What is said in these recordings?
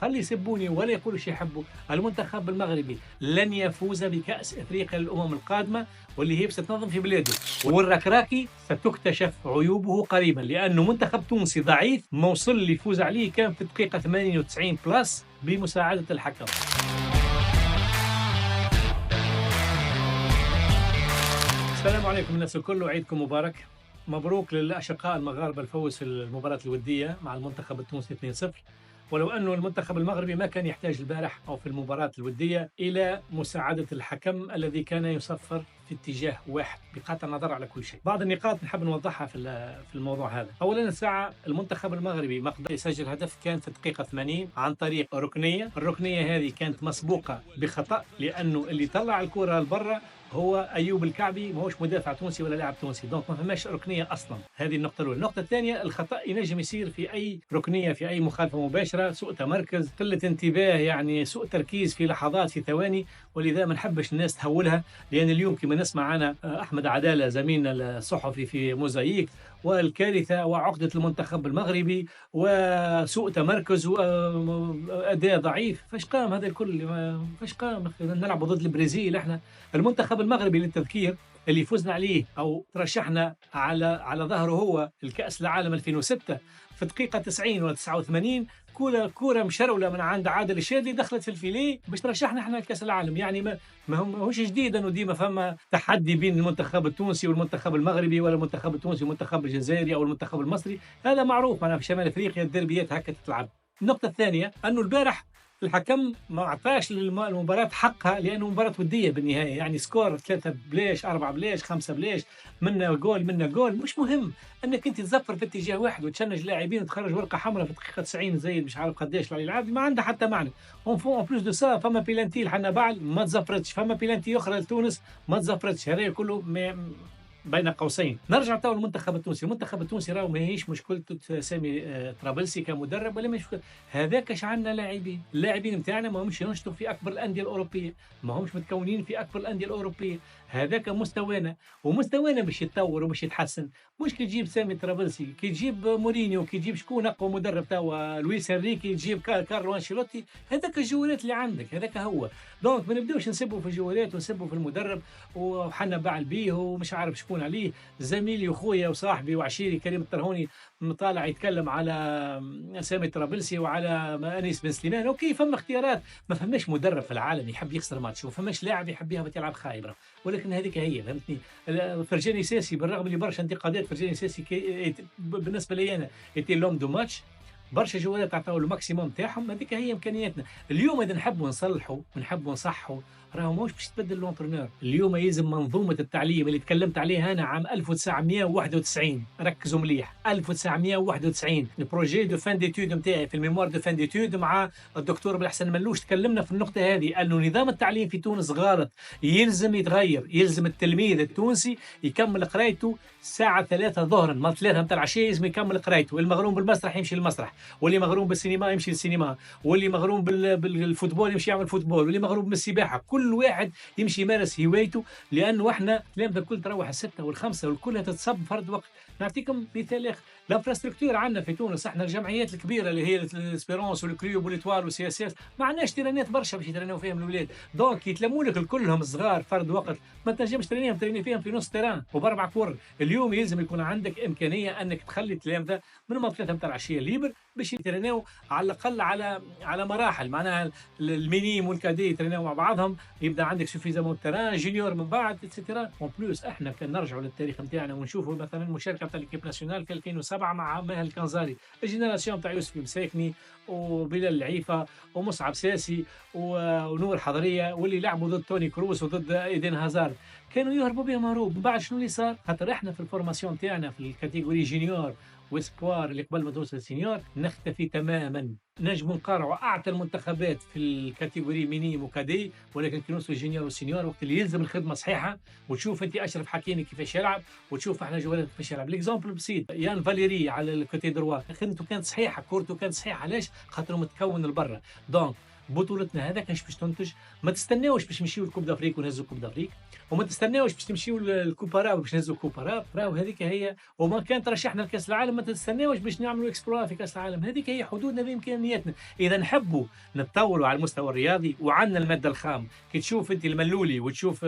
خلي يسبوني ولا يقولوا شي يحبوا. المنتخب المغربي لن يفوز بكأس افريقيا للامم القادمه، واللي هي ستنظم في بلاده، والركراكي ستكتشف عيوبه قريبا، لانه منتخب تونسي ضعيف ما وصل اللي يفوز عليه كان في الدقيقه 98 بلس بمساعده الحكم. السلام عليكم الناس الكل، وعيدكم مبارك. مبروك للأشقاء المغاربة الفوز في المباراة الودية مع المنتخب التونسي 2-0. ولو أنه المنتخب المغربي ما كان يحتاج البارح أو في المباراة الودية إلى مساعدة الحكم الذي كان يصفر في اتجاه واحد بقطع النظر على كل شيء. بعض النقاط نحب نوضحها في الموضوع هذا. أولا، الساعة المنتخب المغربي ما قدر يسجل هدف كان في الدقيقة 80 عن طريق ركنية. الركنية هذه كانت مسبوقة بخطأ، لأنه اللي طلع الكرة لبرا هو ايوب الكعبي، ماهوش مدافع تونسي ولا لاعب تونسي، دونك ما فماش ركنيه اصلا. هذه النقطه الاولى. النقطه الثانيه، الخطا ينجم يصير في اي ركنيه، في اي مخالفه مباشره، سوء تمركز، قله انتباه، يعني سوء تركيز في لحظات، في ثواني، ولذا ما نحبش الناس تهولها. لان اليوم كما نسمع انا احمد عداله زميلنا الصحفي في موزاييك، والكارثه وعقده المنتخب المغربي وسوء تمركز واداء ضعيف. فاش قام هذا الكل؟ فاش قام؟ نلعب ضد البرازيل احنا. المنتخب المغربي للتذكير اللي فزنا عليه او ترشحنا على ظهره هو الكأس العالم 2006 في دقيقة 90 ولا 89، كورة مشرولة من عند عادل الشاذلي دخلت في الفيليه باش ترشحنا احنا لكأس العالم. يعني ما هوش جديد انه ديما فما تحدي بين المنتخب التونسي والمنتخب المغربي، ولا المنتخب التونسي والمنتخب الجزائري او المنتخب المصري. هذا معروف، معنا في شمال افريقيا الدربيات هكا تتلعب. النقطة الثانية انه البارح الحكم ما اعطاش المباراة حقها، لانه مباراة ودية بالنهاية. يعني سكور 3 بلاش، 4 بلاش، 5 بلاش، منا جول مش مهم انك انت تزفر في اتجاه واحد وتشنج لاعبين وتخرج ورقة حمراء في الدقيقة 90 زي مش عارف قداش اللي يلعب، ما عندها حتى معنى. اون بلوس دو سا فما بيلانتي لحنا بعل ما تزفرتش، فما بيلانتي اخرى لتونس ما تزفرتش. هذا كله بين قوسين. نرجع تو للمنتخب التونسي. المنتخب التونسي راهو ماهيش مشكلته سامي طرابلسي كمدرب، ولا مش هذاك. اش عندنا لاعبين، اللاعبين نتاعنا ماهمش ينشطوا في اكبر الانديه الاوروبيه، ماهمش متكونين في اكبر الانديه الاوروبيه. هذاك مستوانا، ومستوانا باش يتطور وباش يتحسن. مش كي تجيب سامي طرابلسي، كي تجيب مورينيو، كي تجيب شكون اقوى مدرب توا لويس انريكي، تجيب كارلو انشيلوتي. هذاك الجوالات اللي عندك، هذاك هو. دونك ما نبداوش نسبوا في الجوالات ونسبوا في المدرب وحنا باع بيه ومش عارف شكون عليه. زميلي وخويا وصاحبي وعشيري كريم الطرهوني طالع يتكلم على سامي طرابلسي وعلى انيس بن سليمان. اوكي، فما اختيارات. ما فماش مدرب في العالم يحب يخسر ماتش، وفماش لاعب يحب يهبط يلعب خايب، ولكن هذيك هي، فهمتني. فرجاني ساسي بالرغم اللي برشا انتقادات، فرجاني ساسي بالنسبه لي انا ايتي لوم دو ماتش، برشا جوالات عطاو الماكسيموم تاعهم. هذيك هي امكانياتنا. اليوم اذا نحبوا نصلحوا ونحبوا نصحوا، راهو ماهوش باش تبدل لونترونور. اليوم يلزم منظومه التعليم اللي تكلمت عليها انا عام 1991. ركزوا مليح، 1991 البروجي دو فان ديتود نتاعي في الميموار دو فان ديتود مع الدكتور بالحسن ملوش تكلمنا في النقطه هذه، انه نظام التعليم في تونس غلط، يلزم يتغير. يلزم التلميذ التونسي يكمل قرايته الساعه 3 ظهرا، ما 3 نتاع العشيه لازم يكمل قرايته. المغروم بالمسرح يمشي للمسرح، واللي مغروم بالسينما يمشي للسينما، واللي مغروم بالفوتبول يمشي يعمل فوتبول، واللي مغروم بالسباحه. كل واحد يمشي يمارس هوايته، لانه احنا تلامذه الكل تروح الستة والخمسة والكلها تتصب فرد وقت. نعطيكم مثال اخر، الانفراستركتور عندنا في تونس، احنا الجمعيات الكبيره اللي هي الاسبيرونس والكريوب والاتوال والسي اس اس ما عندناش ترينات برشا باش يترينوا فيهم الاولاد. دونك يتلموا لك كلهم صغار فرد وقت، ما تنجمش تريني فيهم في نص تيران وباربع كور. اليوم يلزم يكون عندك امكانيه انك تخلي التلامذه من 3 نتاع العشيه ليبر باش يترينوا على الاقل على مراحل، معناها المينيم والكادي يترينوا مع بعضهم، يبدا عندك سوفيزامون تيران جونيور من بعد اتسيتيرا. اون بلوس احنا كان نرجعوا للتاريخ نتاعنا ونشوفوا مثلا المشاركه نتاع ليكيب ناسيونال في 2007 مع ماهر الكنزاري، الجينيراسيون تاع يوسف المساكني وبلال العيفه ومصعب ساسي ونور حضريه، واللي لعبوا ضد توني كروس وضد ايدين هازارد، كانوا يهربوا بهم هروب. من بعد شنو اللي صار؟ خاطر احنا في الفورماسيون تاعنا في الكاتيجوري جونيور واسبوار اللي قبل ما توصل السينيور نختفي تماما. نجم نقارعوا اعتى المنتخبات في الكاتيجوري مينيم وكادي، ولكن كي نوصلوا الجونيور والسينيور وقت اللي يلزم الخدمه صحيحه، وتشوف انت اشرف حكيمي كيفاش يلعب، وتشوف احنا جوالات كيفاش يلعب. ليكزومبل بسيط، يان فاليري على الكوتي دروا خدمته كانت صحيحه، كورته كانت صحيحه. علاش؟ خاطر متكون لبرا. دونك بطولتنا هذاك ايش باش تنتج. ما تستناوش باش نمشيو لكوب دافريك ونهزوا كوب دافريك، وما تستناوش باش تمشيو للكوبا راو باش نهزوا كوبا راو، راهو هذيك هي. وما كان ترشحنا لكاس العالم ما تستناوش باش نعملوا اكسبلوا في كاس العالم، هذيك هي حدودنا بامكانياتنا. اذا نحبوا نتطوروا على المستوى الرياضي وعندنا الماده الخام. كي تشوف انت الملولي وتشوف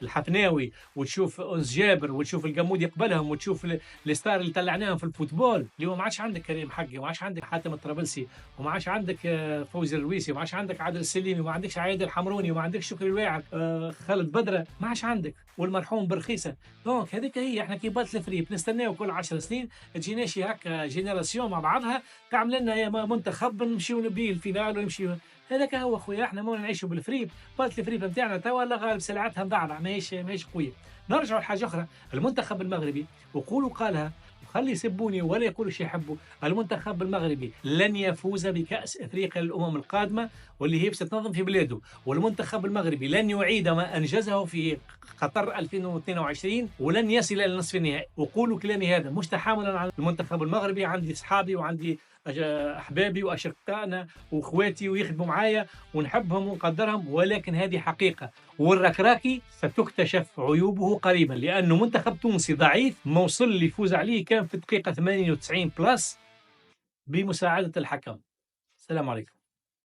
الحفناوي وتشوف أنس جابر وتشوف الجمودي قبلهم وتشوف الستار اللي طلعناهم في الفوتبول. اليوم ما عادش عندك كريم حقي وما عادش عندك حاتم الطرابلسي وما عادش عندك فوزي الرويسي وما عادش عندك عادل السليمي وما عندكش عايد الحمروني وما عندكش شكري الواعر خالد بدره ما عادش عندك والمرحوم برخيصه. دونك هذيك هي. احنا كي بات الفريق نستناو كل 10 سنين تجينا شي هكا جينيراسيون مع بعضها تعمل لنا يا منتخب نمشيو بيه الفينال ونمشيو. هذاك هو خويا. احنا ما نعيشوا بالفريب. بات الفريب نتاعنا توا لا غالب سلعتها مضعضع ماهيش قويه. نرجعوا لحاجه اخرى. المنتخب المغربي وقولوا قالها وخلي يسبوني ولا يقولوا شي يحبوا. المنتخب المغربي لن يفوز بكأس افريقيا للامم القادمه واللي هي باش تتنظم في بلاده. والمنتخب المغربي لن يعيد ما انجزه في قطر 2022 ولن يصل الى نصف النهائي. وقولوا كلامي هذا مش تحاملا على المنتخب المغربي. عندي اصحابي وعندي احبابي واشقائنا واخواتي ويخدموا معايا ونحبهم ونقدرهم، ولكن هذه حقيقه. والركراكي ستكتشف عيوبه قريبا لانه منتخب تونسي ضعيف موصل اللي يفوز عليه كان في الدقيقه 98 بلس بمساعده الحكم. السلام عليكم.